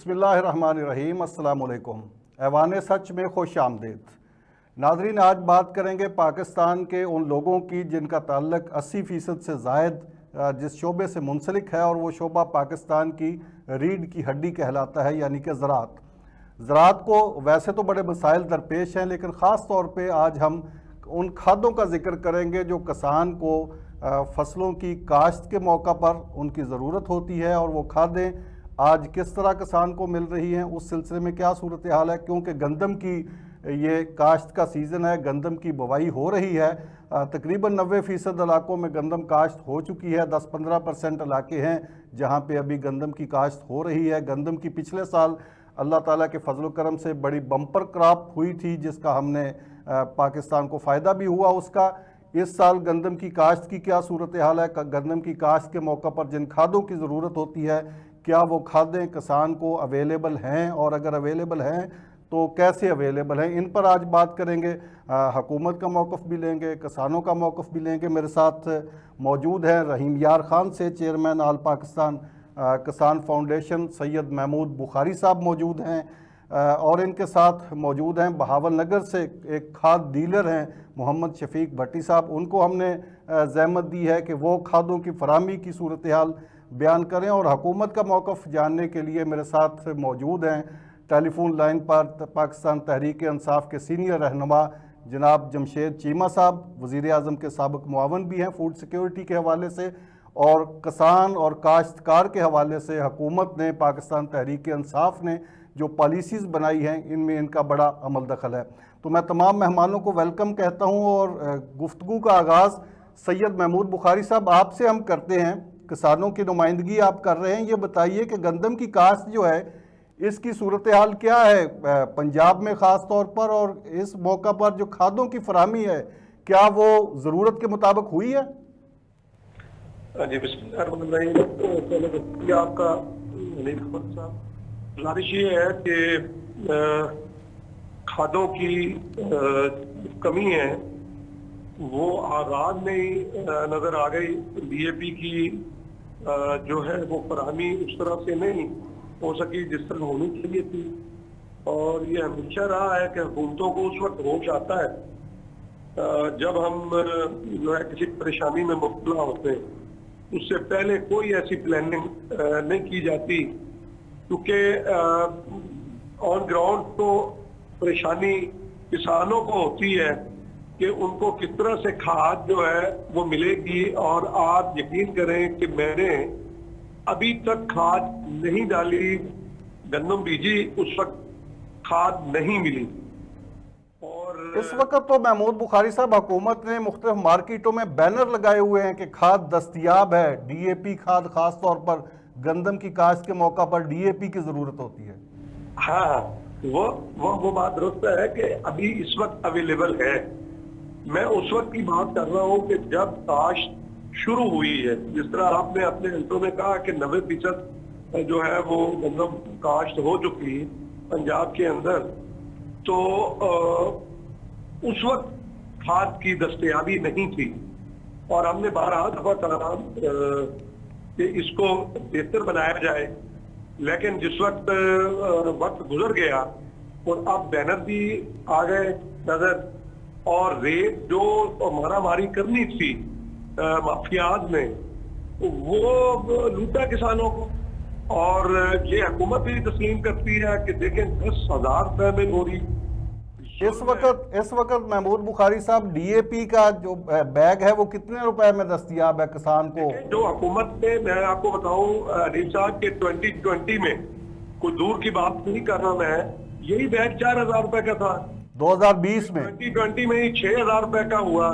बिस्मिल्लाहिर्रहमानिर्रहीम, अस्सलाम वालेकुम। ऐवान सच में खुश आमदीद। नाज़रीन, आज बात करेंगे पाकिस्तान के उन लोगों की जिनका ताल्लुक़ 80% से ज़ायद जिस शोबे से मुंसलिक है, और वो शोबा पाकिस्तान की रीढ़ की हड्डी कहलाता है, यानी कि ज़राअत। ज़राअत को वैसे तो बड़े मसाइल दरपेश हैं, लेकिन ख़ास तौर पे आज हम उन खादों का जिक्र करेंगे जो किसान को फसलों की काश्त के मौका पर उनकी ज़रूरत होती है, और वो खादें आज किस तरह किसान को मिल रही हैं, उस सिलसिले में क्या सूरत हाल है। क्योंकि गंदम की ये काश्त का सीज़न है, गंदम की बुवाई हो रही है। तकरीबन 90% इलाकों में गंदम काश्त हो चुकी है। 10-15% इलाके हैं जहाँ पे अभी गंदम की काश्त हो रही है। गंदम की पिछले साल अल्लाह ताला के फजल करम से बड़ी बम्पर क्रॉप हुई थी, जिसका हमने पाकिस्तान को फ़ायदा भी हुआ उसका। इस साल गंदम की काश्त की क्या सूरत हाल है, गंदम की काश्त के मौका पर जिन खादों की ज़रूरत होती है, क्या वो खादें किसान को अवेलेबल हैं, और अगर अवेलेबल हैं तो कैसे अवेलेबल हैं, इन पर आज बात करेंगे। हुकूमत का मौक़िफ़ भी लेंगे, किसानों का मौक़िफ़ भी लेंगे। मेरे साथ मौजूद हैं रहीम यार ख़ान से चेयरमैन ऑल पाकिस्तान किसान फाउंडेशन सैयद महमूद बुखारी साहब मौजूद हैं, और इनके साथ मौजूद हैं बहावल नगर से एक खाद डीलर हैं मोहम्मद शफीक भट्टी साहब। उनको हमने ज़हमत दी है कि वो खादों की फराहमी की सूरत हाल बयान करें, और हुकूमत का मौक़िफ़ जानने के लिए मेरे साथ मौजूद हैं टेलीफोन लाइन पर पाकिस्तान तहरीक इंसाफ के सीनियर रहनुमा जनाब जमशेद चीमा साहब, वज़ीर आज़म के साबिक़ मुआवन भी हैं फूड सिक्योरिटी के हवाले से, और किसान और काश्तकार के हवाले से हुकूमत ने, पाकिस्तान तहरीक इंसाफ ने जो पॉलिसीज़ बनाई हैं, इनमें इनका बड़ा अमल दखल है। तो मैं तमाम मेहमानों को वेलकम कहता हूँ, और गुफ्तगू का आगाज़ सैयद महमूद बुखारी साहब आपसे हम करते हैं। किसानों की नुमाइंदगी आप कर रहे हैं, ये बताइए कि गंदम की काश्त जो है इसकी सूरत हाल क्या है पंजाब में ख़ास तौर पर, और इस मौका पर जो खादों की फराहमी है क्या वो ज़रूरत के मुताबिक हुई है? जी बिस्मिल्लाह। आपका गुजारिश ये है कि खादों की कमी है वो आगाज में ही नजर आ गई। DAP की जो है वो फराहमी उस तरह से नहीं हो सकी जिस तरह होनी चाहिए थी, और ये हमेशा रहा है कि हुकूमतों को उस वक्त होश आता है जब हम जो है किसी परेशानी में मुब्तला होते हैं। उससे पहले कोई ऐसी प्लानिंग नहीं की जाती, क्योंकि ऑन ग्राउंड तो परेशानी किसानों को होती है कि उनको किस तरह से खाद जो है वो मिलेगी। और आप यकीन करें कि मैंने अभी तक खाद नहीं डाली, गन्नम बीजी, उस वक्त खाद नहीं मिली। और इस वक्त तो महमूद बुखारी साहब हुकूमत ने मुख्तलिफ मार्केटों में बैनर लगाए हुए हैं कि खाद दस्तयाब है, DAP खाद, खास तौर पर गंदम की काश्त के मौका पर DAP की जरूरत होती है। हाँ, वो बात दुरुस्त है कि अभी इस वक्त अवेलेबल है। मैं उस वक्त की बात कर रहा हूँ कि जब काश्त शुरू हुई है। जिस तरह आपने अपने इंट्रो में कहा कि 90% जो है वो गंदम काश्त हो चुकी है पंजाब के अंदर, तो उस वक्त खाद की दस्तयाबी नहीं थी, और हमने 12 दफा कहा कि इसको बेहतर बनाया जाए। लेकिन जिस वक्त गुजर गया और अब बैनर भी आ गए नजर, और रेट जो मारामारी करनी थी माफियाज ने वो लूटा किसानों को। और ये हुकूमत भी तस्लीम करती है कि देखें 10,000 रुपए में बोरी। इस वक्त महमूद बुखारी साहब DAP का जो बैग है वो कितने रुपए में दस्तयाब है किसान को? जो हुकूमत ने, मैं आपको बताऊं रीम साहब के 2020 में, कोई दूर की बात नहीं कर रहा मैं, यही बैग 4,000 रुपए का था। 2020 में 2020 में ही 6,000 रुपए का हुआ,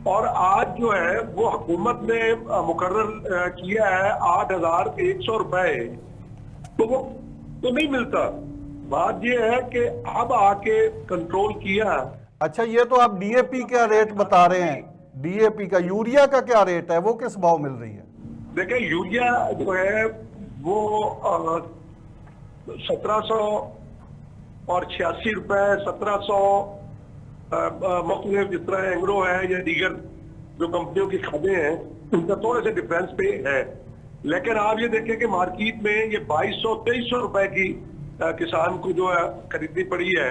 और आज जो है वो हुकूमत ने मुकर्रर किया है 8,100 रुपए, तो वो तो नहीं मिलता। बात ये है कि अब आके कंट्रोल किया। अच्छा, ये तो आप DAP का रेट बता रहे हैं, DAP का, यूरिया का क्या रेट है, वो किस भाव मिल रही है? देखिए, यूरिया जो है वो 1700 और 86 रुपए, 1700 मुख्तलिफ, जिस तरह एंग्रो है या दीगर जो कंपनियों की खादें हैं, उनका थोड़े से डिफरेंस पे है। लेकिन आप ये देखें कि मार्केट में ये 2200-2300 रुपए की किसान को जो है खरीदनी पड़ी है।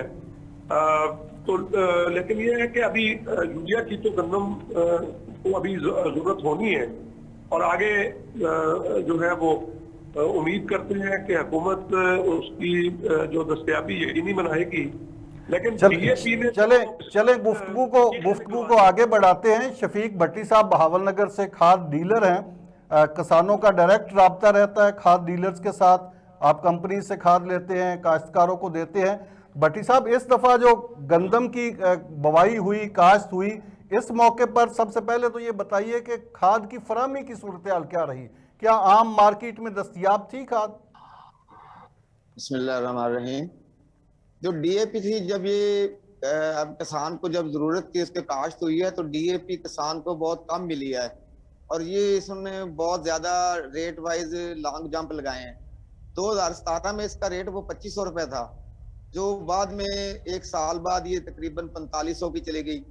लेकिन ये है कि अभी यूरिया की तो गंदम को अभी जरूरत होनी है और आगे जो है वो उम्मीद करते हैं कि हुकूमत उसकी जो दस्तयाबी यकीनी बनाएगी। लेकिन DAP ने चले गुफ्तगू को आगे बढ़ाते हैं। शफीक भट्टी साहब बहावलनगर से खाद डीलर हैं। किसानों का डायरेक्ट राब्ता रहता है खाद डीलर्स के साथ। आप कंपनी से खाद लेते हैं, काश्तकारों को देते हैं। भट्टी साहब, इस दफा जो गंदम की बवाई हुई, काश्त हुई, इस मौके पर सबसे पहले तो ये बताइए कि खाद की फराहमी की सूरत हाल क्या रही? क्या आम मार्केट में दस्तयाब थी खाद? बिस्मिल्लाहिर्रहमानिर्रहीम। जो DAP थी, जब ये अब किसान को जब जरूरत थी इसके काश्त हुई है, तो DAP किसान को बहुत कम मिली है और ये इसने बहुत ज्यादा रेट वाइज लॉन्ग जंप लगाए हैं। 2017 में इसका रेट वो 2500 रुपए था, जो बाद में एक साल बाद ये तकरीबन 4500 की चली गई।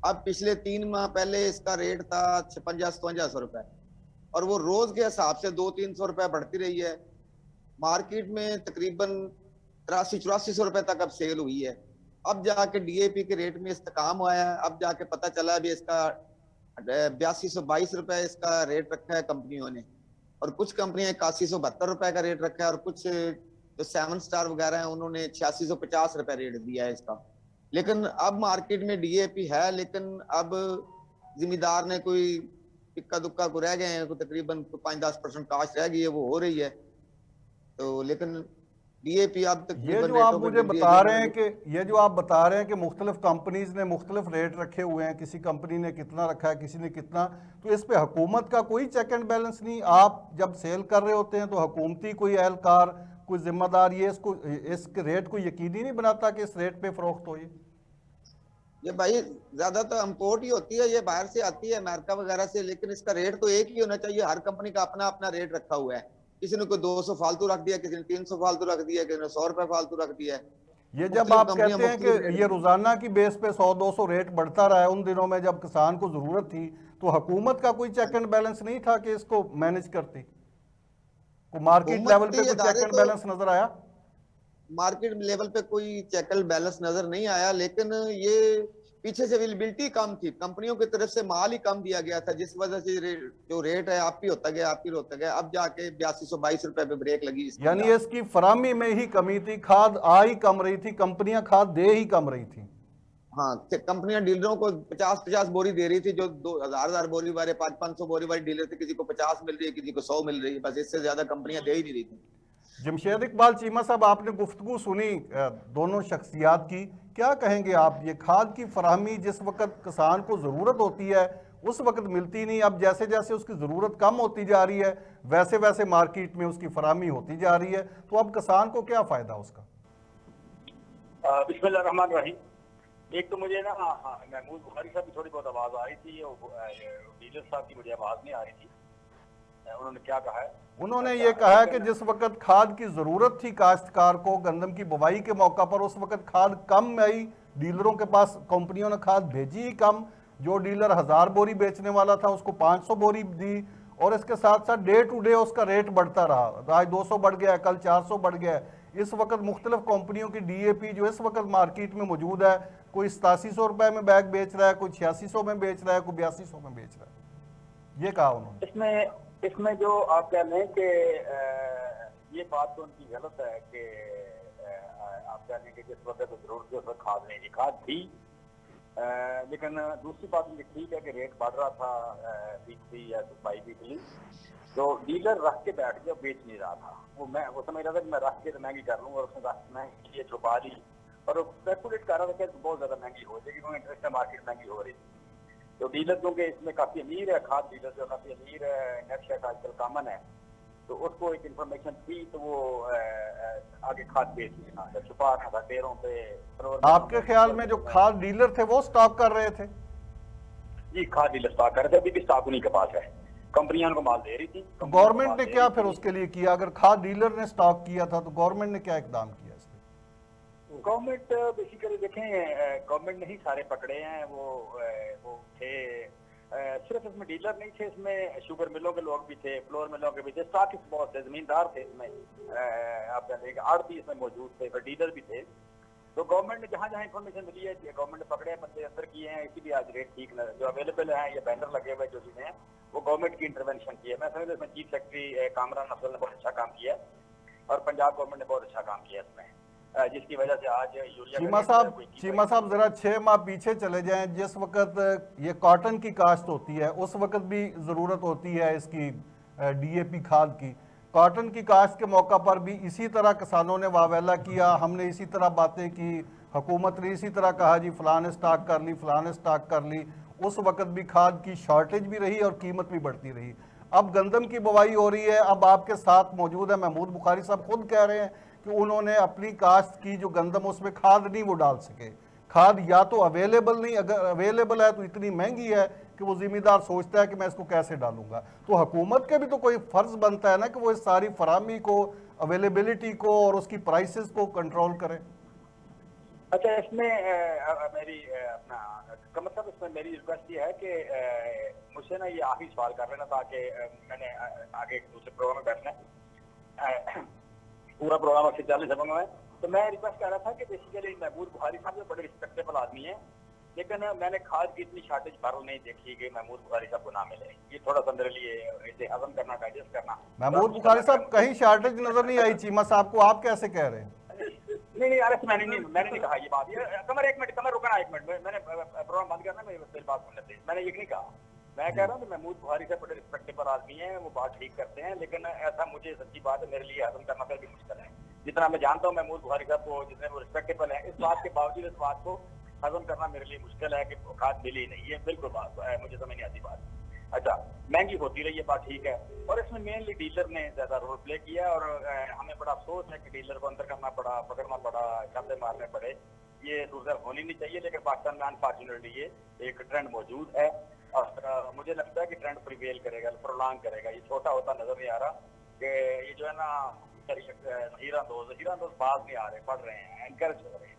अब पिछले 3 माह पहले इसका रेट था 56-57 रुपए और वो रोज के हिसाब से 200-300 रुपए बढ़ती रही है। मार्केट में तकरीबन 83-84 रुपए तक अब सेल हुई है। अब जाके DAP के रेट में इस्तेकाम हुआ है। अब जाके पता चला अभी इसका 8222 रुपए इसका रेट रखा है कंपनियों ने, और कुछ कंपनियां 8172 रुपए का रेट रखा है, और कुछ जो 7 स्टार वगैरह है उन्होंने 8650 रुपए रेट दिया है इसका। लेकिन अब मार्केट में DAP है, लेकिन अब जिम्मेदार ने कोई इक्का दुक्का को रह गए हैं, तकरीबन 5-10% कास्ट रह गई है, वो हो रही है। तो लेकिन DAP अब तक ये जो आप मुझे बता रहे हैं कि मुख्तलिफ कंपनीज ने मुख्तलिफ रेट रखे हुए हैं, किसी कंपनी ने कितना रखा है, किसी ने कितना, तो इस पे हुकूमत का कोई चेक एंड बैलेंस नहीं? आप जब सेल कर रहे होते हैं तो हुकूमती कोई एहलकार, कोई जिम्मेदार ये इसके रेट को यकीनी नहीं बनाता कि इस रेट पे फरोख्त हो? ये भाई ज्यादा तो इम्पोर्ट ही होती है, ये बाहर से आती है अमेरिका वगैरह से, लेकिन इसका रेट तो एक ही होना चाहिए। हर कंपनी का अपना अपना रेट रखा हुआ है। किसी ने कोई 200 फालतू रख दिया, किसी ने 300 फालतू रख दिया, किसी ने 100 रुपए फालतू रख दिया। ये जब आप कहते हैं कि ये रोजाना की बेस पे 100-200 रेट बढ़ता रहा है, उन दिनों में जब किसान को जरूरत थी तो हुकूमत का कोई चेक एंड बैलेंस नहीं था कि इसको मैनेज करती? को मार्केट लेवल पे कोई चेक एंड बैलेंस नजर आया? मार्केट लेवल पे कोई चेक एंड बैलेंस नजर नहीं आया, लेकिन ये पीछे से अवेलेबिलिटी कम थी, कंपनियों की तरफ से माल ही कम दिया गया था, जिस वजह से जो रेट है आप ही होता गया। अब जाके 8222 रुपए पे ब्रेक लगी। यानी इसकी फरामी में ही कमी थी, खाद आ ही कम रही थी, कंपनियां खाद दे ही कम रही थी। हाँ, कंपनियां डीलरों को 50-50 बोरी दे रही थी, जो 2000 बोरी वाले 500-500 बोरी वाले डीलर थे, किसी को 50 मिल रही है, किसी को 100 मिल रही है, बस इससे ज्यादा कंपनियां दे ही नहीं रही थी। जमशेद इकबाल चीमा साहब, आपने गुफ्तगू सुनी दोनों शख्सियात की, क्या कहेंगे आप? ये खाद की फराहमी जिस वक्त किसान को ज़रूरत होती है उस वक्त मिलती नहीं, अब जैसे जैसे उसकी ज़रूरत कम होती जा रही है वैसे वैसे मार्केट में उसकी फराहमी होती जा रही है, तो अब किसान को क्या फ़ायदा उसका? बिस्मिल्लाहिर्रहमानिर्रहीम। एक तो मुझे ना महमूद बुखारी साहब की थोड़ी बहुत आवाज़ आ रही थी, डीलर साहब की मुझे आवाज़ नहीं आ रही थी। उन्होंने क्या कहा है? उन्होंने ये कहा है कि जिस वक्त खाद की जरूरत थी काश्तकार को गंदम की बुवाई के मौका पर, उस वक्त खाद कम आई, डीलरों के पास कंपनियों ने खाद भेजी ही कम। जो डीलर 1000 बोरी बेचने वाला था उसको 500 बोरी दी, और इसके साथ साथ डे टू डे उसका रेट बढ़ता रहा। आज 200 बढ़ गया, कल 400 बढ़ गया। इस वक्त मुख्तलिफ कंपनियों की DAP जो इस वक्त मार्केट में मौजूद है, कोई 8700 रुपए में बैग बेच रहा है, कोई 8600 में बेच रहा है, कोई 8200 में बेच रहा है। ये कहा उन्होंने। इसमें जो आप कह रहे हैं कि ये बात तो उनकी गलत है कि आप कह रहे हैं कि जिस वक्त जरूरत थी उस वक्त खाद नहीं थी, खाद थी, लेकिन दूसरी बात ये ठीक है कि रेट बढ़ रहा था वीकली या बाई-वीकली, तो डीलर रख के बैठ गया, बेच नहीं रहा था। वो समझ रहा था कि मैं रख के तो महंगी कर लूँगा, और उसने रख महंगी छुपा दी और कैलकुलेट कर रहा था कि बहुत ज़्यादा महंगी हो जाएगी, क्योंकि इंटरनेशनल मार्केट महंगी हो रही थी। तो डीलर क्योंकि इसमें काफ़ी अमीर है, खाद डीलर जो काफ़ी अमीर है, नेट शेयर आजकल कॉमन है, तो उसको एक इन्फॉर्मेशन थी तो वो आगे खाद बेच लेना, जब छुपा रहा था ढेरों पे। आपके ख्याल में जो खाद डीलर थे वो स्टॉक कर रहे थे? जी, खाद डीलर स्टॉक कर रहे थे, अभी भी स्टॉक उन्हीं के पास है, कंपनियां उनको माल दे रही थी। गवर्नमेंट ने क्या फिर उसके लिए किया? अगर खाद डीलर ने स्टॉक किया था तो गवर्नमेंट ने क्या इकदाम किया? गवर्नमेंट बेसिकली देखें, गवर्नमेंट ने ही सारे पकड़े हैं। वो थे सिर्फ इसमें डीलर नहीं थे, इसमें शुगर मिलों के लोग भी थे, फ्लोर मिलों के भी थे, स्टॉकिस्ट बहुत थे, जमींदार थे इसमें, आप जानिए आड़ती इसमें मौजूद थे, फिर डीलर भी थे। तो गवर्नमेंट ने जहाँ जहाँ इन्फॉर्मेशन मिली है गवर्नमेंट ने पकड़े बंदे अंदर किए हैं, इसी भी आज रेट ठीक न जो अवेलेबल है या बैनर लगे हुए जो चीजें हैं वो गवर्नमेंट की इंटरवेंशन की है। मैं समझता हूँ इसमें चीफ सेक्रेटरी कामरान अफजल ने बहुत अच्छा काम किया है और पंजाब गवर्नमेंट ने बहुत अच्छा काम किया इसमें, जिसकी वजह से आज यूरिया चीमा साहब जरा 6 माह पीछे चले जाएं, जिस वक्त ये कॉटन की काश्त होती है उस वक्त भी ज़रूरत होती है इसकी DAP खाद की। कॉटन की काश्त के मौका पर भी इसी तरह किसानों ने वावेला किया, हमने इसी तरह बातें की, हुकूमत ने इसी तरह कहा जी फलाने स्टॉक कर ली, फलाने स्टॉक कर ली। उस वक्त भी खाद की शॉर्टेज भी रही और कीमत भी बढ़ती रही। अब गंदम की बुवाई हो रही है, अब आपके साथ मौजूद है महमूद बुखारी साहब, खुद कह रहे हैं कि उन्होंने अपनी काश्त की जो गंदम उसमें खाद नहीं वो डाल सके। खाद या तो अवेलेबल नहीं, अगर अवेलेबल है तो इतनी महंगी है कि वो जिम्मेदार सोचता है कि मैं इसको कैसे डालूंगा। तो हुकूमत के भी तो कोई फर्ज बनता है ना कि वो इस सारी फराहमी को, अवेलेबिलिटी को और उसकी प्राइसेस को कंट्रोल करें। अच्छा, इसमें मेरी अपना कमर साहब, इसमें मेरी रिक्वेस्ट ये है कि मुझसे ना ये आखिरी सवाल कर रहे ना, ताकि मैंने आगे एक दूसरे प्रोग्राम में बैठना है, पूरा प्रोग्राम 40 सेकंड में। तो मैं रिक्वेस्ट कर रहा था कि बेसिकली महमूद बुखारी साहब जो बड़े रिस्पेक्टेबल आदमी हैं, लेकिन मैंने खाद की इतनी शॉर्टेज बार नहीं देखी कि महमूद बुखारी साहब को ना मिले। ये थोड़ा सा मेरे लिए इसे हजम करना, डाइजेस्ट करना। महमूद बुखारी साहब कहीं शॉर्टेज नजर नहीं आई चीमा साहब को, आप कैसे कह रहे हैं? नहीं अरे मैंने नहीं कहा ये बात। ये कमर एक मिनट, कमर रुकना एक मिनट, मैंने प्रोग्राम बंद करना, मेरी बात सुन लेते। मैंने ये नहीं कहा, मैं कह रहा हूँ कि महमूद बुखारी साहब बड़े रिस्पेक्टेबल आदमी हैं, वो बात ठीक करते हैं, लेकिन ऐसा मुझे सच्ची बात है मेरे लिए हजम करना फिर भी मुश्किल है। जितना मैं जानता हूँ महमूद बुखारी साहब को, जितने वो रिस्पेक्टेबल है, इस बात के बावजूद इस बात को हजम करना मेरे लिए मुश्किल है कि खाद मिली नहीं है। बिल्कुल बात मुझे समझ नहीं आती बात। अच्छा, महंगी होती रही है बात ठीक है, और इसमें मेनली डीलर ने ज्यादा रोल प्ले किया, और हमें बड़ा अफसोस है कि डीलर को अंदर करना पड़ा, पकड़ना पड़ा, छापे मारने पड़े। ये सूरत होनी नहीं चाहिए, लेकिन पाकिस्तान में अनफॉर्चुनेटली ये एक ट्रेंड मौजूद है, और मुझे लगता है कि ट्रेंड प्रिवेल करेगा, प्रोलॉन्ग करेगा। ये छोटा होता नजर नहीं आ रहा कि ये जो है ना हीरांदोज बात नहीं आ रहे, पढ़ रहे हैं, एनकरेज हो रहे हैं।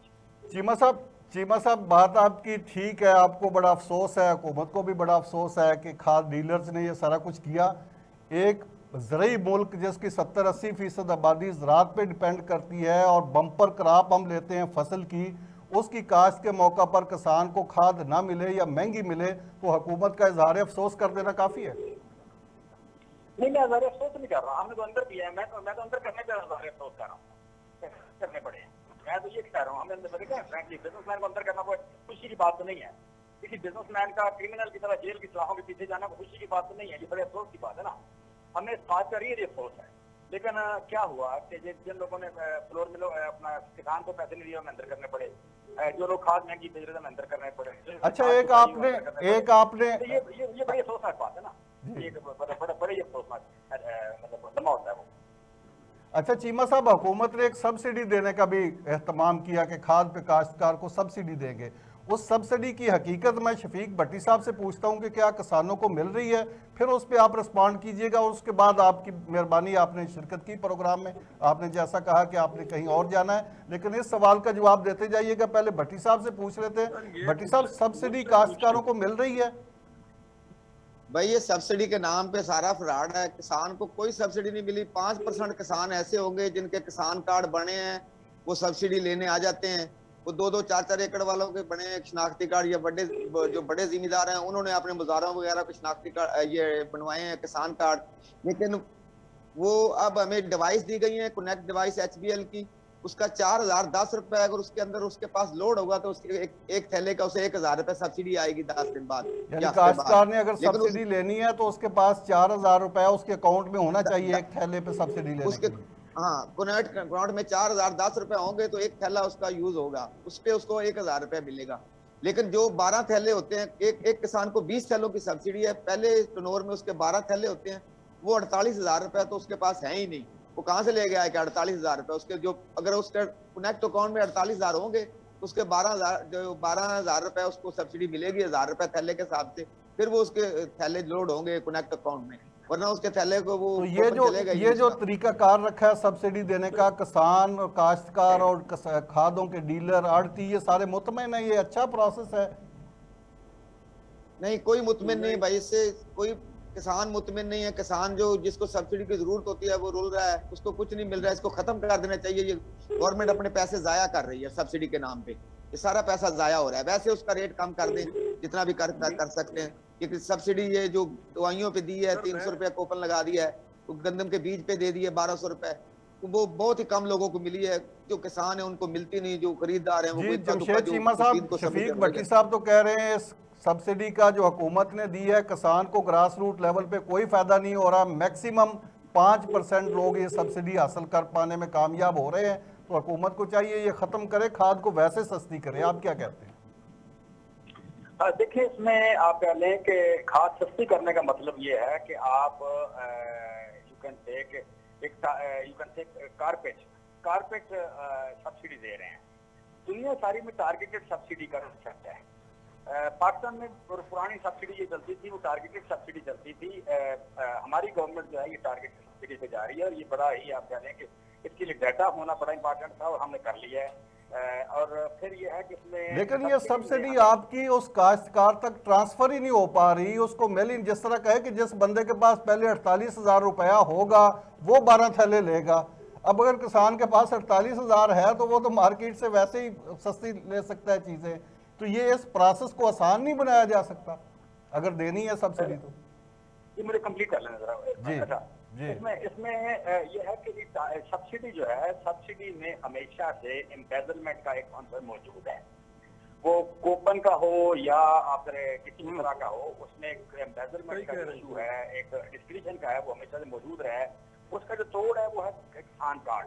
चीमा साहब बात आपकी ठीक है, आपको बड़ा अफसोस है, हुकूमत को भी बड़ा अफसोस है कि खाद डीलर्स ने ये सारा कुछ किया। एक ज़रूरी मुल्क जिसकी 70-80% आबादी ज़राअत पे डिपेंड करती है और बम्पर क्रॉप हम लेते हैं फसल की, उसकी काश्त के मौका पर किसान को खाद ना मिले या महंगी मिले तो हुकूमत का इजहार अफसोस कर देना काफ़ी है। नहीं, मैं इजहार अफसोस नहीं कर रहा, हमने तो अंदर किया है, मैं तो अंदर करने पर इजहार अफसोस कर रहा हूँ, करने पड़े। मैं तो ये कह रहा हूँ, हमें बिजनेसमैन को अंदर करना कोई खुशी की बात तो नहीं है। किसी बिजनेसमैन का क्रिमिनल की तरह जेल की सलाहों के पीछे जाना खुशी की बात तो नहीं है, ये बड़े अफसोस की बात है ना। हमने इस बात का ये अफसोस है, लेकिन क्या हुआ कि जिन लोगों ने फ्लोर मिलो अपना किसान को पैसे नहीं दिए, हमें अंदर करने पड़े, जो लोग खाद महंगी बेच रहे थे, हमें अंदर करने पड़े। अच्छा, एक आपने ये बड़ी अफसोसनाक बात है ना, ये बड़े अफसोसनाक मतलब लम्हा होता है वो। अच्छा चीमा साहब, हुकूमत ने एक सब्सिडी देने का भी एहतमाम किया कि खाद पे काश्तकार को सब्सिडी देंगे। उस सब्सिडी की हकीकत मैं शफीक भट्टी साहब से पूछता हूं कि क्या किसानों को मिल रही है, फिर उस पर आप रिस्पॉन्ड कीजिएगा। उसके बाद आपकी मेहरबानी, आपने शिरकत की प्रोग्राम में, आपने जैसा कहा कि आपने कहीं और जाना है, लेकिन इस सवाल का जवाब देते जाइएगा। पहले भट्टी साहब से पूछ लेते हैं। भट्टी साहब, सब्सिडी काश्तकारों को मिल रही है? भाई ये सब्सिडी के नाम पे सारा फ्रॉड है, किसान को कोई सब्सिडी नहीं मिली। 5% किसान ऐसे होंगे जिनके किसान कार्ड बने हैं, वो सब्सिडी लेने आ जाते हैं। वो 2-2, 4-4 एकड़ वालों के बने शनाख्ती कार्ड, या जो बड़े जिम्मेदार हैं उन्होंने अपने मुजारों वगैरह को शनाख्ती कार्ड ये बनवाए हैं, किसान कार्ड। लेकिन वो अब हमें डिवाइस दी गई है, कनेक्ट डिवाइस HBL की, उसका 4010 रुपए, अगर उसके अंदर उसके पास लोड होगा तो उसके एक थैले का उसे 1000 रुपए सब्सिडी आएगी 10 दिन बाद। यानी काश्तकार ने अगर सब्सिडी लेनी है तो उसके पास 4000 रुपए उसके अकाउंट में होना चाहिए एक थैले पे सब्सिडी लेने के लिए। हाँ, कनेक्ट अकाउंट में 4010 रुपए होंगे तो एक थैला उसका यूज होगा, उस पे उसको 1000 रुपए मिलेगा। लेकिन जो 12 थैले होते हैं, एक किसान को 20 थैलों की सब्सिडी है, पहले टर्नओवर में उसके 12 थैले होते हैं, वो 48,000 रुपए तो उसके पास है ही नहीं। वो कहाँ से ले गया है कि 48,000 रुपए उसके, जो अगर उसके कनेक्ट अकाउंट में 48,000 होंगे तो उसके 12,000 रुपए उसको सब्सिडी मिलेगी 1000 रुपए थैले के हिसाब से। फिर वो उसके थैले लोड होंगे कनेक्ट अकाउंट में, वरना उसके थैले को वो तो ये जो तरीका कार रखा है सब्सिडी देने का, किसान और काश्तकार और खादों के डीलर, आड़ती, ये सारे मुतमईन है, ये अच्छा प्रोसेस है? नहीं, कोई मुतमिन नहीं भाई, इससे कोई किसान मुतमिन नहीं है। किसान जो जिसको सब्सिडी की जरूरत होती है वो रुल रहा है, उसको कुछ नहीं मिल रहा है। इसको खत्म कर देना चाहिए। ये गवर्नमेंट अपने पैसे जाया कर रही है सब्सिडी के नाम पे, ये सारा पैसा जाया हो रहा है। वैसे उसका रेट कम कर दें जितना भी कर सकते हैं, क्योंकि सब्सिडी ये जो दवाइयों पे दी है 300 रुपया कूपन लगा दिया है, तो गंदम के बीज पे दे दिए 1200 रुपए, तो वो बहुत ही कम लोगों को मिली है। जो किसान है उनको मिलती नहीं, जो खरीदार है वो जी, कोई जमशेद चीमा साहब, शफीक भट्टी साहब तो कह रहे हैं इस सब्सिडी का जो हुकूमत ने दी है किसान को ग्रास रूट लेवल पे कोई फायदा नहीं हो रहा। मैक्सिमम 5% लोग ये सब्सिडी हासिल कर पाने में कामयाब हो रहे हैं, तो हुकूमत को चाहिए ये खत्म करे, खाद को वैसे सस्ती करे। आप क्या कहते हैं? देखिए, इसमें आप कह लें कि खाद सस्ती करने का मतलब ये है कि आप you can take carpet subsidy दे रहे हैं। दुनिया सारी में टारगेटेड सब्सिडी का कंसेप्ट है। पाकिस्तान में पुरानी सब्सिडी ये चलती थी, वो टारगेटेड सब्सिडी चलती थी। हमारी गवर्नमेंट जो है ये टारगेटेड सब्सिडी पे जा रही है, और ये बड़ा ही आप कह लें कि इसके लिए डाटा होना बड़ा इंपॉर्टेंट था, और हमने कर लिया है। और फिर ये है कि इसमें, लेकिन ये सब्सिडी आपकी उस काश्तकार तक ट्रांसफर ही नहीं हो पा रही, उसको मिली। जिस तरह कहे कि जिस बंदे के पास पहले 48,000 रुपया होगा वो 12 थैले लेगा। अब अगर किसान के पास 48,000 है तो वो तो मार्केट से वैसे ही सस्ती ले सकता है चीजें। तो ये इस प्रोसेस को आसान नहीं बनाया जा सकता अगर देनी है सब्सिडी तो? ये मुझे कंप्लीट कर लेना जरा। जी, अच्छा, जी। इसमें ये है कि सब्सिडी जो है, सब्सिडी में हमेशा से एम्बेजलमेंट का एक कॉन्सेप्ट मौजूद है। वो कूपन का हो या आप किसी भी तरह का हो, उसमें एक एम्बेजलमेंट का इशू है, एक डिस्क्रिप्शन का है, वो हमेशा से मौजूद रहा है। उसका जो तोड़ है वो है किसान कार्ड।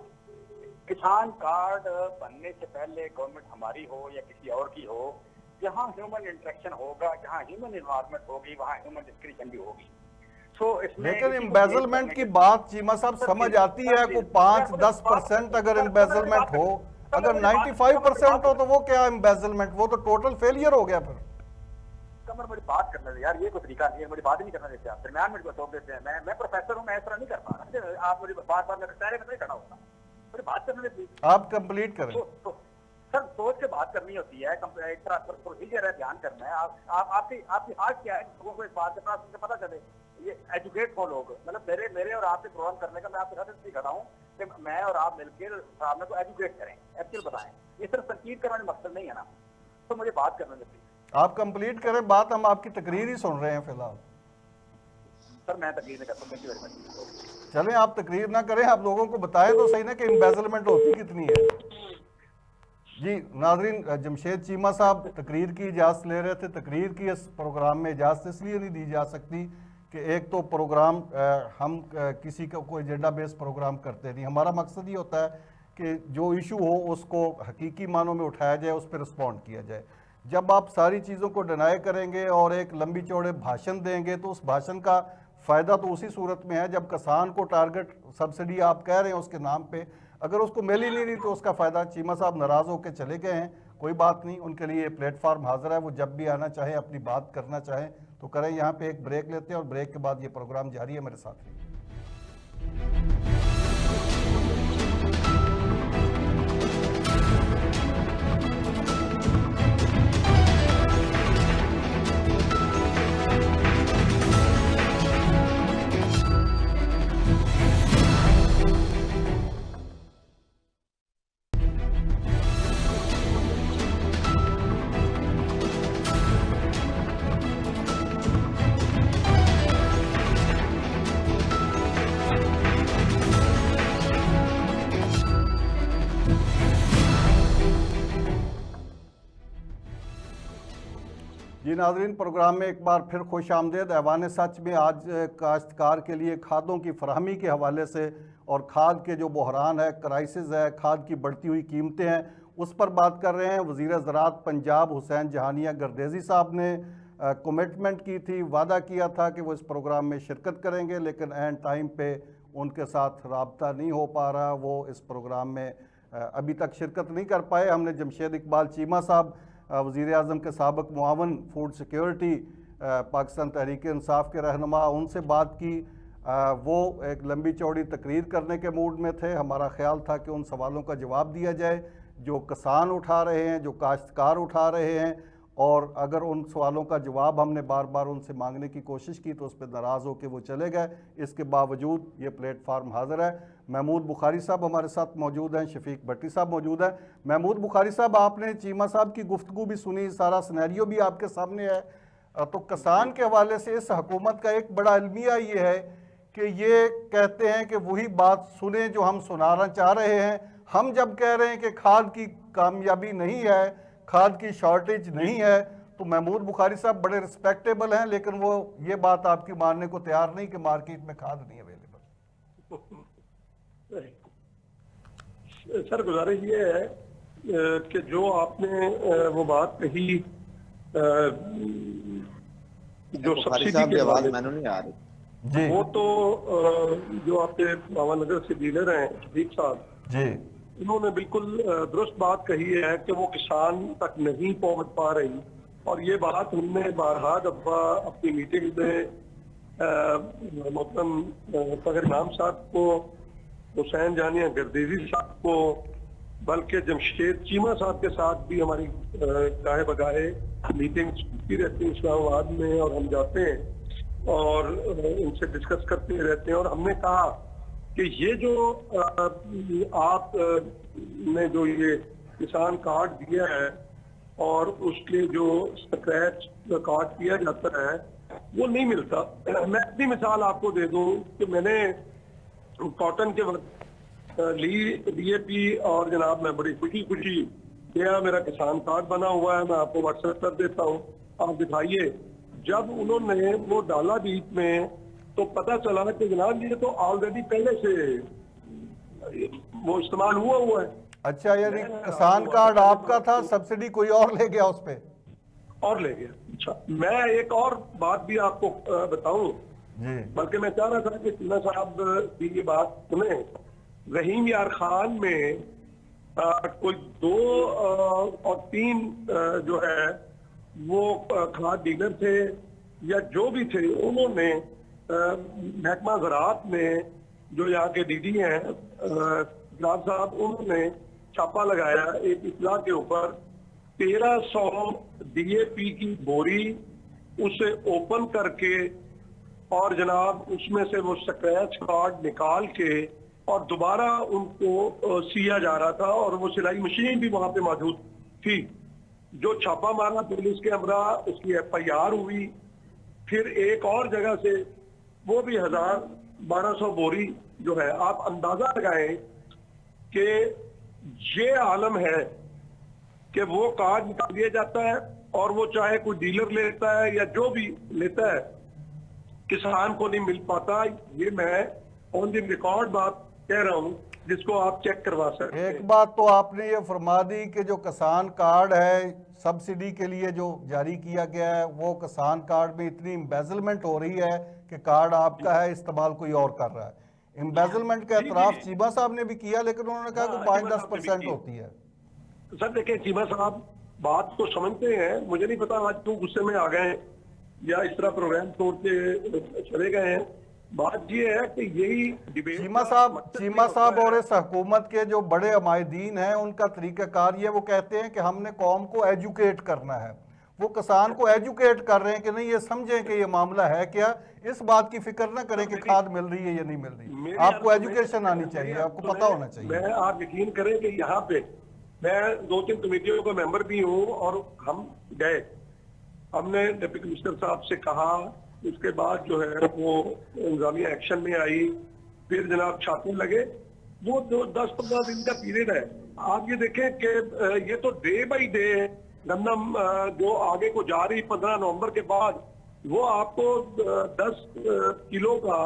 किसान कार्ड बनने से पहले गवर्नमेंट हमारी हो या किसी और की हो, जहाँ ह्यूमन इंटरेक्शन होगा, जहाँ ह्यूमन इन्वायरमेंट होगी, वहाँ ह्यूमन डिस्क्रिप्शन भी होगी। लेकिन एम्बेजलमेंट की बात चीमा साहब समझ आती है को 5-10% अगर एम्बेजलमेंट हो, अगर 95% हो तो वो क्या एम्बेजलमेंट, वो तो टोटल फेलियर हो गया। फिर कमर मेरी बात करने दे यार, ये कोई तरीका नहीं है, मेरी बात ही नहीं करना देते आप, दरम्यान में टोक देते हैं। मैं प्रोफेसर हूँ, मैं इस तरह नहीं कर पा रहा। आप मुझे बार-बार मेरे चेहरे में नहीं खड़ा होगा, मेरी बात करने देते। आप कंप्लीट करें। सर, सोच के बात करनी होती है, एक तरह प्रोसीजर है, ध्यान करना है। आपकी हाथ क्या है, लोगों को इस बात से पता चले, ये एजुकेट हो लोग। मतलब मेरे और आपसे प्रोग्राम करने का मैं आपके साथ इसलिए खड़ा हूँ कि मैं और आप मिलकर सामने को एजुकेट करें, एक्चुअल बताएं। ये सिर्फ तनकीद करने का मकसद नहीं है ना, तो मुझे बात करने देते। आप कंप्लीट करें बात, हम आपकी तकरीर ही सुन रहे हैं फिलहाल। सर, मैं तकरीर नहीं करता, थैंक यू वेरी मच। चलें, आप तकरीर ना करें, आप लोगों को बताएं तो सही ना कि एम्बेजलमेंट होती कितनी है। जी नाजरीन, जमशेद चीमा साहब तकरीर की इजाज़त ले रहे थे। तकरीर की इस प्रोग्राम में इजाज़त इसलिए नहीं दी जा सकती कि एक तो प्रोग्राम हम किसी का कोई एजेंडा बेस्ड प्रोग्राम करते नहीं। हमारा मकसद ही होता है कि जो इशू हो उसको हकीकी मानों में उठाया जाए, उस पर रिस्पॉन्ड किया जाए। जब आप सारी चीज़ों को डिनाई करेंगे और एक लंबी चौड़े भाषण देंगे तो उस भाषण का फ़ायदा तो उसी सूरत में है जब किसान को टारगेट सब्सिडी आप कह रहे हैं उसके नाम पे अगर उसको मिल ही नहीं रही तो उसका फ़ायदा। चीमा साहब नाराज़ होकर चले गए हैं, कोई बात नहीं, उनके लिए प्लेटफार्म हाजिर है, वो जब भी आना चाहें, अपनी बात करना चाहें तो करें। यहाँ पे एक ब्रेक लेते हैं और ब्रेक के बाद ये प्रोग्राम जारी है, मेरे साथ रहिए। जी नाजरीन, प्रोग्राम में एक बार फिर खुश आमदेद। ऐवान सच में आज काश्तकार के लिए खादों की फरहमी के हवाले से और खाद के जो बहरान है, क्राइसिस है, खाद की बढ़ती हुई कीमतें हैं, उस पर बात कर रहे हैं। वज़ीर ज़राअत पंजाब हुसैन जहानिया गर्देज़ी साहब ने कमिटमेंट की थी, वादा किया था कि वो इस प्रोग्राम में शिरकत करेंगे, लेकिन एंड टाइम पे उनके साथ रब्ता नहीं हो पा रहा, वो इस प्रोग्राम में अभी तक शिरकत नहीं कर पाए। हमने जमशेद इकबाल चीमा साहब वज़ीर आज़म के साबिक़ मुआवन फूड सिक्योरिटी पाकिस्तान तहरीक इंसाफ के रहनुमा, उनसे बात की। वो एक लंबी चौड़ी तकरीर करने के मूड में थे। हमारा ख्याल था कि उन सवालों का जवाब दिया जाए जो किसान उठा रहे हैं, जो काश्तकार उठा रहे हैं, और अगर उन सवालों का जवाब हमने बार बार उनसे मांगने की कोशिश की तो उस पर नाराज़ होकर वो चले गए। इसके बावजूद ये प्लेटफार्म हाजिर है। महमूद बुखारी साहब हमारे साथ मौजूद हैं, शफीक भट्टी साहब मौजूद हैं। महमूद बुखारी साहब, आपने चीमा साहब की गुफ्तगू भी सुनी, सारा सिनेरियो भी आपके सामने है। तो किसान के हवाले से इस हुकूमत का एक बड़ा अलमिया ये है कि ये कहते हैं कि वही बात सुने जो हम सुनाना चाह रहे हैं। हम जब कह रहे हैं कि खाद की कामयाबी नहीं है, खाद की शॉर्टेज नहीं है, तो महमूद बुखारी साहब बड़े रिस्पेक्टेबल हैं, लेकिन वो ये बात आपकी मानने को तैयार नहीं कि मार्केट में खाद नहीं अवेलेबल। सर, गुजारिश ये है कि जो आपने वो बात कही, जो बुखारी सब्सिडी साहब की के आवाज बारे मैंने नहीं आ रही जी वो तो जो आपके भावानगर से डीलर हैं शफीक साहब जी उन्होंने बिल्कुल दुरुस्त बात कही है कि वो किसान तक नहीं पहुंच पा रही। और ये बात हमने बारहा दफा अपनी मीटिंग में मोहतरम फखर इमाम साहब को, हुसैन जानिया गर्देजी साहब को, बल्कि जमशेद चीमा साहब के साथ भी हमारी गाहे बगाहे मीटिंग्स होती रहती हैं इस्लामाबाद में, और हम जाते हैं और इनसे डिस्कस करते रहते हैं। और हमने कहा कि ये जो आप ने जो ये किसान कार्ड दिया है और उसके जो स्क्रैच कार्ड किया जाता है वो नहीं मिलता। मैं अपनी मिसाल आपको दे दूं कि मैंने कॉटन के वक्त ली डीएपी और जनाब मैं बड़ी खुशी गया, मेरा किसान कार्ड बना हुआ है, मैं आपको व्हाट्सएप कर देता हूँ, आप दिखाइए। जब उन्होंने वो डाला बीच में तो पता चला कि जनाब ये तो ऑलरेडी पहले से वो इस्तेमाल हुआ है। अच्छा, यानी किसान कार्ड आपका था, सब्सिडी कोई और ले गया उस पे और ले गया। अच्छा, मैं एक और बात भी आपको बताऊं, बल्कि मैं चाह रहा था कि चीमा साहब की ये बात सुने। रहीम यार खान में कोई 2 और 3 जो है वो खाद डीलर थे या जो भी थे, उन्होंने महकमा ज़राअत में जो यहाँ के डीडी हैं गुलाब साहब, उन्होंने छापा लगाया एक इतला के ऊपर 1300 डीएपी की बोरी, उसे ओपन करके और जनाब उसमें से वो स्क्रैच कार्ड निकाल के और दोबारा उनको सिया जा रहा था, और वो सिलाई मशीन भी वहां पे मौजूद थी। जो छापा मारा पुलिस के हमरा, उसकी FIR हुई। फिर एक और जगह से वो भी 1200 बोरी जो है, आप अंदाजा लगाएं कि ये आलम है कि वो कार्ड निकाल दिया जाता है और वो चाहे कोई डीलर लेता है या जो भी लेता है, किसान को नहीं मिल पाता। ये मैं ऑन द रिकॉर्ड बात कह रहा हूँ, जिसको आप चेक करवा सकते हैं। एक बात तो आपने ये फरमा दी कि जो किसान कार्ड है सब्सिडी के लिए जो जारी किया गया है, वो किसान कार्ड में इतनी एम्बेजलमेंट हो रही है कि कार्ड आपका है, इस्तेमाल कोई और कर रहा है। एम्बेजलमेंट का एतराफ चीमा साहब ने भी किया, लेकिन उन्होंने कहा कि 5-10% होती है। सर देखिए, चीमा साहब बात को समझते हैं, मुझे नहीं पता आज क्यों गुस्से में आ गए या इस तरह प्रोग्राम छोड़ के चले गए हैं। बात ये है कि यही डिबेट चीमा साहब और इस हुकूमत के जो बड़े अमायदीन हैं, उनका तरीकाकार ये, वो कहते हैं कि हमने कौम को एजुकेट करना है। वो किसान को एजुकेट कर रहे हैं कि नहीं, ये समझें कि ये मामला है क्या, इस बात की फिक्र ना करें कि खाद मिल रही है या नहीं मिल रही। आपको एजुकेशन आनी चाहिए, आपको पता होना चाहिए। मैं आप यकीन करें कि यहाँ पे मैं 2-3 कमेटियों का मेंबर भी हूँ, और हम गए, हमने डिप्टी कमिश्नर साहब से कहा, उसके बाद जो है वो इंतजामिया एक्शन में आई, फिर जनाब छापे लगे। वो 10-15 दिन का पीरियड है। आप ये देखें कि ये तो डे बाई डे गंदम जो आगे को जा रही 15 नवंबर के बाद, वो आपको 10 किलो का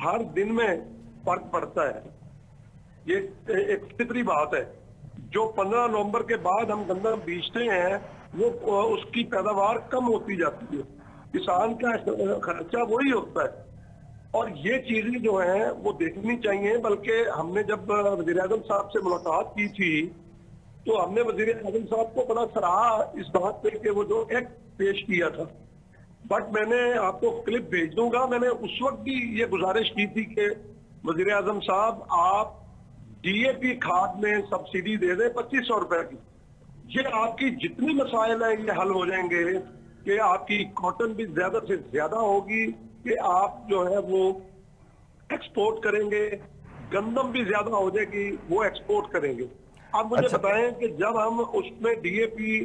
हर दिन में फर्क पड़ता है। ये एक फितरी बात है। जो 15 नवंबर के बाद हम गंदम बेचते हैं, वो उसकी पैदावार कम होती जाती है, किसान का खर्चा वही होता है। और ये चीजें जो हैं वो देखनी चाहिए। बल्कि हमने जब वज़ीर-ए-आज़म साहब से मुलाकात की थी, तो हमने वज़ीर-ए-आज़म साहब को बड़ा सराहा इस बात पे कि वो जो एक्ट पेश किया था। बट मैंने आपको क्लिप भेज दूंगा, मैंने उस वक्त भी ये गुजारिश की थी कि वज़ीर-ए-आज़म साहब, आप DAP खाद में सब्सिडी दे दें 2500 रुपए की, ये आपकी जितनी मसाइल है ये हल हो जाएंगे कि आपकी कॉटन भी ज्यादा से ज्यादा होगी, कि आप जो है वो एक्सपोर्ट करेंगे, गंदम भी ज्यादा हो जाएगी, वो एक्सपोर्ट करेंगे। अब मुझे अच्छा। बताएं कि जब हम उसमें डीएपी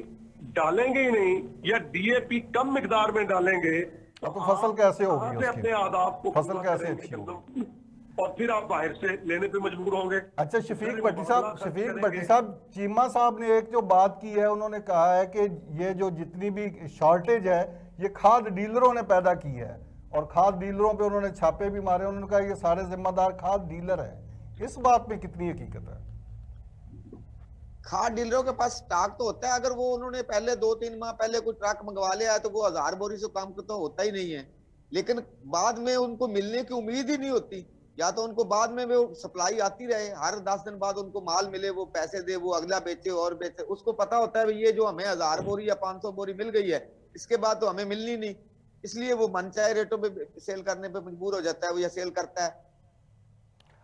डालेंगे ही नहीं या डीएपी कम मिकदार में डालेंगे तो फसल कैसे होगी कहाँ से उसकी? अपने आदाब को फसल पूरा कैसे करेंगे अच्छी होगी? गंदम की? और फिर आप बाहर से लेने पे मजबूर होंगे। अच्छा शफीक फिर भट्टी मुआवजा साहब, खर्च शफीक करेंगे। भट्टी साहब, चीमा साहब ने एक जो बात की है, उन्होंने कहा है कि ये जो जितनी भी शॉर्टेज है ये खाद डीलरों ने पैदा की है, और खाद डीलरों पे उन्होंने छापे भी मारे। उन्होंने कहा ये सारे जिम्मेदार खाद डीलर है। इस बात में कितनी हकीकत है? खाद डीलरों के पास स्टॉक तो होता है, अगर वो उन्होंने पहले 2-3 माह पहले कोई ट्रक मंगवा लिया है तो वो 1000 बोरी से कम तो होता ही नहीं है। लेकिन बाद में उनको मिलने की उम्मीद ही नहीं होती, या तो उनको बाद में वो सप्लाई आती रहे, हर 10 दिन बाद उनको माल मिले, वो पैसे दे, वो अगला बेचे और बेचे। उसको पता होता है ये जो हमें 1000 बोरी या 500 बोरी मिल गई है, इसके बाद तो हमें मिलनी नहीं, इसलिए वो मनचाहे रेटों पे सेल करने पे मजबूर हो जाता है, वो या सेल करता है।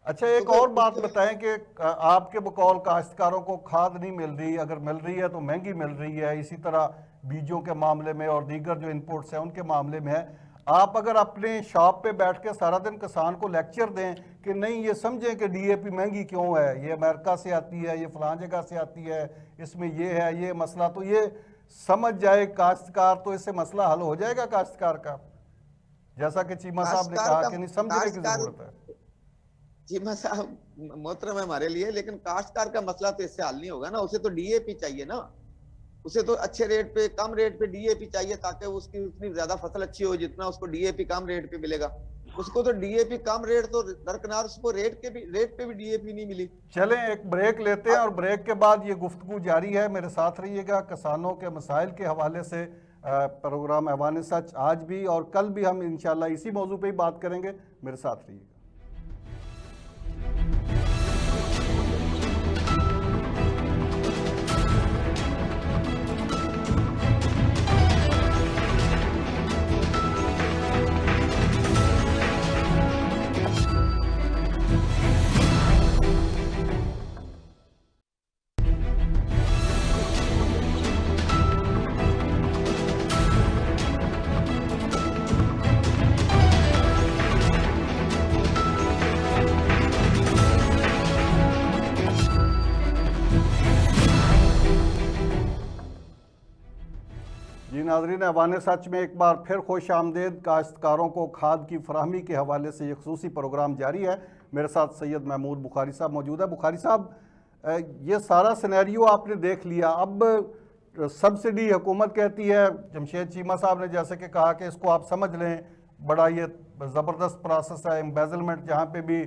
अच्छा एक और बात बताएं कि आपके बकौल काश्तकारों को खाद नहीं मिल रही, अगर मिल रही है तो महंगी मिल रही है, इसी तरह बीजों के मामले में और दीगर जो इनपुट्स हैं उनके मामले में है। आप अगर अपने शॉप पे बैठ के सारा दिन किसान को लेक्चर दें कि नहीं ये समझें कि डीएपी महंगी क्यों है, ये अमेरिका से आती है, ये फलां जगह से आती है, इसमें ये है ये मसला, तो ये समझ जाए काश्तकार, तो इससे मसला हल हो जाएगा काश्तकार का, जैसा कि चीमा साहब ने कहा कि नहीं समझने की जरूरत है। चीमा साहब मोहतरम है हमारे लिए, लेकिन काश्तकार का मसला तो इससे हल नहीं होगा ना। उसे तो डीएपी चाहिए ना, उसे तो अच्छे रेट पे, कम रेट पे डीएपी चाहिए, ताकि उसकी उतनी ज्यादा फसल अच्छी हो जितना उसको डीएपी कम रेट पे मिलेगा। उसको तो डीएपी कम रेट तो दरकिनार, उसको रेट पे भी डीएपी नहीं मिली। चलें एक ब्रेक लेते हैं और ब्रेक के बाद ये गुफ्तगू जारी है। मेरे साथ रहिएगा। किसानों के मसाइल के हवाले से प्रोग्राम ऐवान सच आज भी और कल भी हम इंशाल्लाह इसी मौजू पे ही बात करेंगे। मेरे साथ रहिएगा। जी नाज़रीन, ऐवान सच में एक बार फिर खुश आमदेद। काश्तकारों को खाद की फराहमी के हवाले से ये खुसूसी प्रोग्राम जारी है। मेरे साथ सैयद महमूद बुखारी साहब मौजूद है। बुखारी साहब, ये सारा सिनेरियो आपने देख लिया, अब सब्सिडी हुकूमत कहती है, जमशेद चीमा साहब ने जैसे कि कहा कि इसको आप समझ लें, बड़ा ये ज़बरदस्त प्रोसेस है, एम्बेजलमेंट, जहाँ पे भी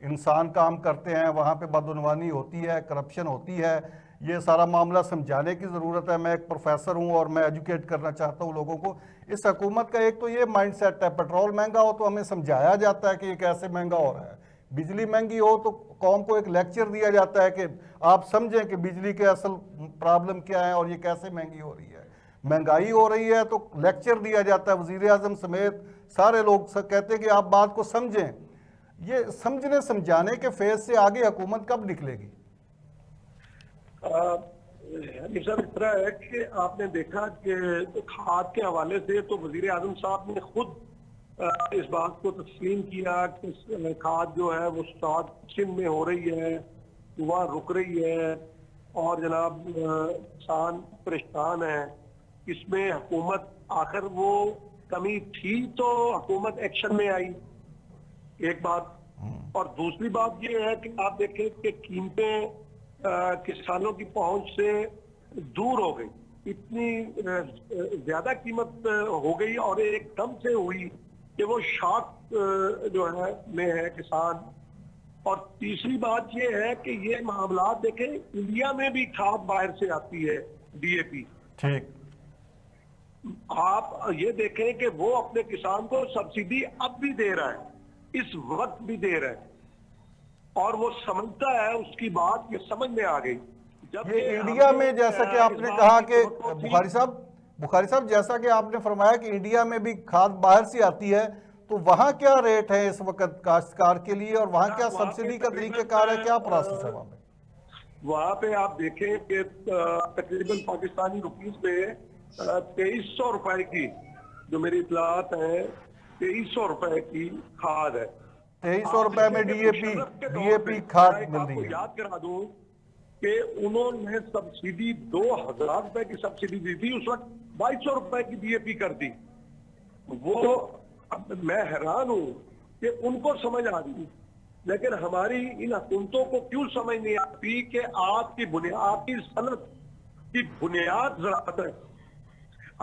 इंसान काम करते हैं वहाँ पे बदउनवानी होती है, करप्शन होती है, ये सारा मामला समझाने की ज़रूरत है। मैं एक प्रोफेसर हूँ और मैं एजुकेट करना चाहता हूँ लोगों को। इस हुकूमत का एक तो ये माइंडसेट है, पेट्रोल महंगा हो तो हमें समझाया जाता है कि ये कैसे महंगा हो रहा है, बिजली महंगी हो तो कौम को एक लेक्चर दिया जाता है कि आप समझें कि बिजली के असल प्रॉब्लम क्या है और ये कैसे महंगी हो रही है। महंगाई हो रही है तो लेक्चर दिया जाता है, वज़ीर आज़म समेत सारे लोग कहते हैं कि आप बात को समझें। ये समझने समझाने के फेज से आगे हुकूमत कब निकलेगी? सर इस तरह है कि आपने देखा कि खाद के हवाले से तो वजीर आजम साहब ने खुद इस बात को तस्लीम किया कि खाद जो है वो स्टॉक सिंध में हो रही है, वह रुक रही है और जनाब किसान परेशान है। इसमें हुकूमत आखिर वो कमी थी तो हुकूमत एक्शन में आई, एक बात। और दूसरी बात ये है कि आप देखें कि कीमतें किसानों की पहुंच से दूर हो गई, इतनी ज्यादा कीमत हो गई और एकदम से हुई कि वो शॉक जो है में है किसान। और तीसरी बात ये है कि ये मामला देखें, इंडिया में भी खाद बाहर से आती है, डीएपी। ठीक, आप ये देखें कि वो अपने किसान को सब्सिडी अब भी दे रहा है, इस वक्त भी दे रहा है, और वो समझता है, उसकी बात ये समझ में आ गई। जब ये इंडिया में जैसा कि आपने कहा कि बुखारी साहब जैसा कि आपने फरमाया कि इंडिया में भी खाद बाहर से आती है, तो वहाँ क्या रेट है इस वक्त काश्तकार के लिए और वहाँ क्या सब्सिडी का तरीक़ाकार है, क्या प्रोसेस है वहाँ पे? वहां पे आप देखें कि तकरीबन पाकिस्तानी रुपीस में 2300 रुपए की, जो मेरी इतलात है, 2300 रुपए की खाद है। 2300 रुपए में डीएपी खाद मिल रही आपको है। याद करा दूं कि उन्होंने सब्सिडी 2000 रुपए की सब्सिडी दी थी, उस वक्त 2200 रुपए की डीएपी कर दी। वो अब मैं हैरान हूं कि उनको समझ आ रही, लेकिन हमारी इन हुकूमतों को क्यों समझ नहीं आती कि आपकी बुनियादी सनत की बुनियाद ज़राअत है,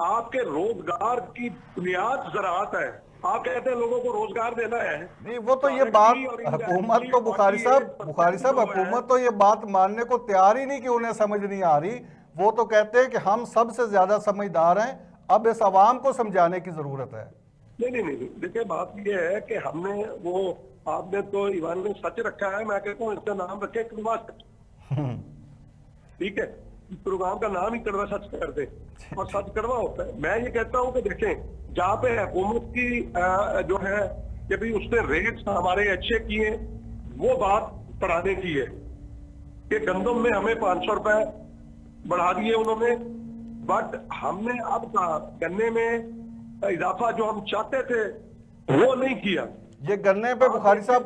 आपके रोजगार की बुनियाद ज़राअत है। आप कहते हैं लोगों को रोजगार देना है। नहीं, वो तो ये बात हुकूमत तो बुखारी साहब हुकूमत तो ये बात मानने को तैयार ही नहीं कि उन्हें समझ नहीं आ रही। वो तो कहते हैं कि हम सबसे ज्यादा समझदार हैं, अब इस अवाम को समझाने की जरूरत है। नहीं, देखिए बात ये है कि हमने वो, आपने तो ईवान में सच रखा है, मैं कहता हूँ इसका नाम रखे कड़वा सच। ठीक है, प्रोग्राम का नाम ही कड़वा सच कर दे, और सच कड़वा होता है। मैं ये कहता हूँ कि देखें, जहाँ पे हुकूमत की जो है कि भाई उसने रेट्स हमारे अच्छे किए, वो बात बढ़ाने की है कि गंदम में हमें 500 रुपए बढ़ा दिए उन्होंने, बट हमने अब गन्ने में इजाफा जो हम चाहते थे वो नहीं किया। ये गन्ने पे बुखारी साहब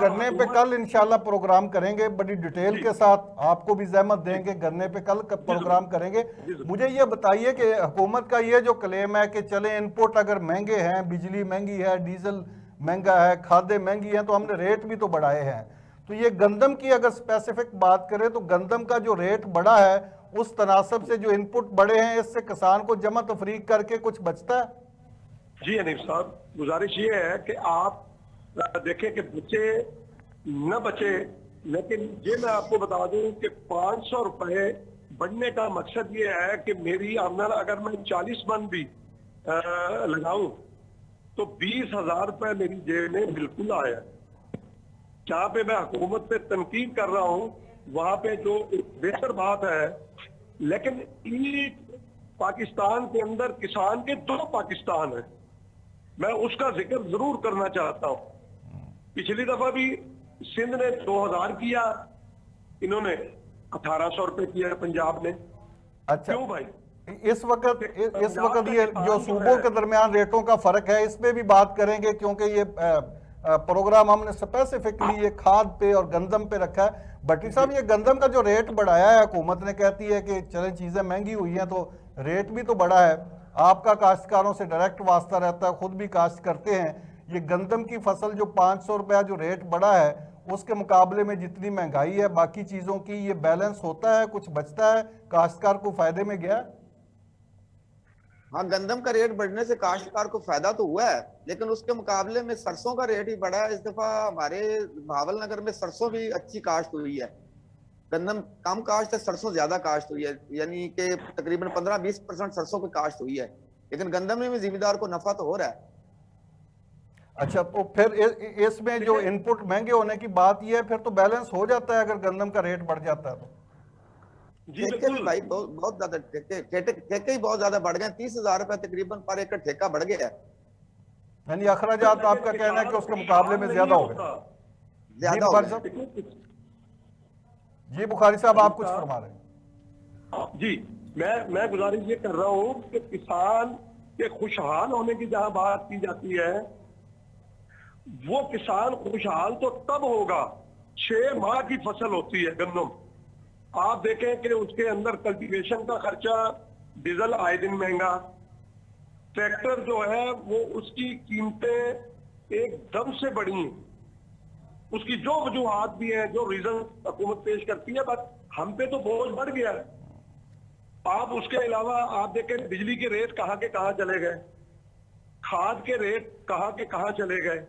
गन्ने पे कल इंशाल्लाह प्रोग्राम करेंगे, बड़ी डिटेल के साथ आपको भी जहमत देंगे, गन्ने पे कल प्रोग्राम करेंगे। मुझे ये बताइए कि हुकूमत का ये जो क्लेम है कि चले इनपुट अगर महंगे हैं, बिजली महंगी है, डीजल महंगा है, खादें महंगी हैं, तो हमने रेट भी तो बढ़ाए हैं। तो ये गंदम की अगर स्पेसिफिक बात करें तो गंदम का जो रेट बढ़ा है उस तनासब से जो इनपुट बढ़े हैं, इससे किसान को जमा तफरीक करके कुछ बचता है? जी हनीफ साहब, गुजारिश ये है कि आप देखें कि बचे न बचे, लेकिन ये मैं आपको बता दूं कि 500 रुपए बढ़ने का मकसद ये है कि मेरी आमदन अगर मैं 40 मन भी लगाऊं तो 20,000 रुपए मेरी जेब में बिल्कुल आया। जहां पे मैं हुकूमत पे तनकीद कर रहा हूं वहां पे जो बेहतर बात है, लेकिन पाकिस्तान के अंदर किसान के 2 पाकिस्तान है, मैं उसका जिक्र जरूर करना चाहता हूं। पिछली दफा भी सिंध ने 2000 किया, इन्होंने 1800 रुपए किया पंजाब ने। अच्छा, क्यों भाई? इस वक्त ये जो सूबों के दरमियान रेटों का फर्क है, इस पे भी बात करेंगे, क्योंकि ये प्रोग्राम हमने स्पेसिफिकली ये खाद पे और गंदम पे रखा है। भट्टी साहब, ये गंदम का जो रेट बढ़ाया है, हुकूमत ने कहती है कि चलें चीजें महंगी हुई हैं तो रेट भी तो बढ़ा है। आपका काश्तकारों से डायरेक्ट वास्ता रहता है, खुद भी काश्त करते हैं। ये गंदम की फसल जो 500 रुपया जो रेट बढ़ा है, उसके मुकाबले में जितनी महंगाई है बाकी चीजों की, ये बैलेंस होता है, कुछ बचता है, काश्तकार को फायदे में गया? हाँ, गंदम का रेट बढ़ने से काश्तकार को फायदा तो हुआ है, लेकिन उसके मुकाबले में सरसों का रेट ही बढ़ा है। इस दफा हमारे भावल नगर में सरसों भी अच्छी काश्त हुई है। गंदम कम काश्त है, सरसों ज्यादा काश्त हुई है, यानी कि तकरीबन 15-20% सरसों की काश्त हुई है, लेकिन गंदम में भी जिम्मेदार को नफा तो हो रहा है। अच्छा, तो फिर इसमें जो इनपुट महंगे होने की बात यह है, फिर तो बैलेंस हो जाता है अगर गंदम का रेट बढ़ जाता है तो? ठेके भी भाई बहुत ज्यादा ठेके ही बहुत ज्यादा बढ़ गए। 30,000 रुपए तकरीबन पर एकड़ ठेका बढ़ गया है, यानी अखराजात आपका कहना है कि उसके मुकाबले में ज्यादा हो गए। ज्यादा हो गए। जी बुखारी साहब, आप कुछ फरमा रहे हैं? जी, मैं गुजारिश ये कर रहा हूं कि किसान के खुशहाल होने की जहां बात की जाती है, वो किसान खुशहाल तो तब होगा 6 माह की फसल होती है गंदम। आप देखें कि उसके अंदर कल्टीवेशन का खर्चा, डीजल आए दिन महंगा, ट्रैक्टर जो है वो उसकी कीमतें एकदम से बढ़ी हैं। उसकी जो वजूहात भी हैं, जो रीजन हुकूमत पेश करती है, बस हम पे तो बोझ बढ़ गया है। आप उसके अलावा आप देखें बिजली के रेट कहाँ के कहाँ चले गए, खाद के रेट कहाँ के कहाँ चले गए।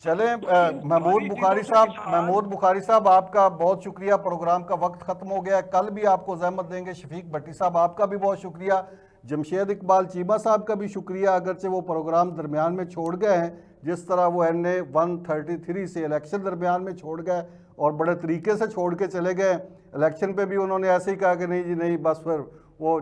चले महमूद बुखारी साहब, आपका बहुत शुक्रिया। प्रोग्राम का वक्त खत्म हो गया है, कल भी आपको जहमत देंगे। शफीक भट्टी साहब, आपका भी बहुत शुक्रिया। जमशेद इकबाल चीमा साहब का भी शुक्रिया, अगरचे वो प्रोग्राम दरमियान में छोड़ गए हैं, जिस तरह वो NA 133 से इलेक्शन दरमियान में छोड़ गए और बड़े तरीके से छोड़ के चले गए। इलेक्शन पे भी उन्होंने ऐसे ही कहा कि नहीं जी नहीं, बस फिर वो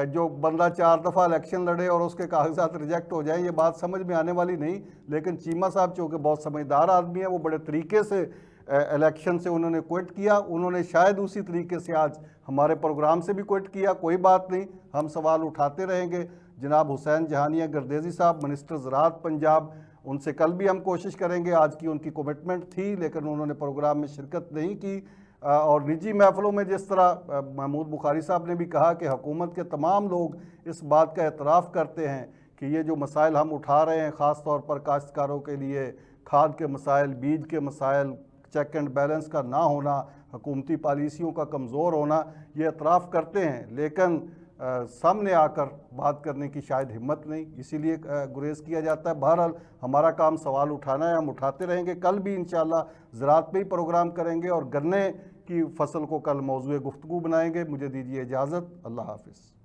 जो बंदा 4 दफ़ा इलेक्शन लड़े और उसके कागजात रिजेक्ट हो जाए, ये बात समझ में आने वाली नहीं। लेकिन चीमा साहब चूँकि बहुत समझदार आदमी है, वो बड़े तरीके से इलेक्शन से उन्होंने क्विट किया, उन्होंने शायद उसी तरीके से आज हमारे प्रोग्राम से भी क्विट किया। कोई बात नहीं, हम सवाल उठाते रहेंगे। जनाब हुसैन जहानिया गर्देजी साहब, मिनिस्टर ज़राअत पंजाब, उनसे कल भी हम कोशिश करेंगे। आज की उनकी कमिटमेंट थी लेकिन उन्होंने प्रोग्राम में शिरकत नहीं की। और निजी महफलों में जिस तरह महमूद बुखारी साहब ने भी कहा कि हुकूमत के तमाम लोग इस बात का एतराफ़ करते हैं कि ये जो मसाइल हम उठा रहे हैं, ख़ास तौर पर काश्तकारों के लिए खाद के मसाइल, बीज के मसाइल, चेक एंड बैलेंस का ना होना, हुकूमती पॉलिसियों का कमज़ोर होना, ये एतराफ़ करते हैं लेकिन सामने आकर बात करने की शायद हिम्मत नहीं, इसीलिए गुरेज किया जाता है। बहरहाल हमारा काम सवाल उठाना है, हम उठाते रहेंगे। कल भी इंशाअल्लाह ज़राअत पे ही प्रोग्राम करेंगे और गन्ने की फसल को कल मौजूए गुफ्तगू बनाएंगे। मुझे दीजिए इजाज़त, अल्लाह हाफ़िज़।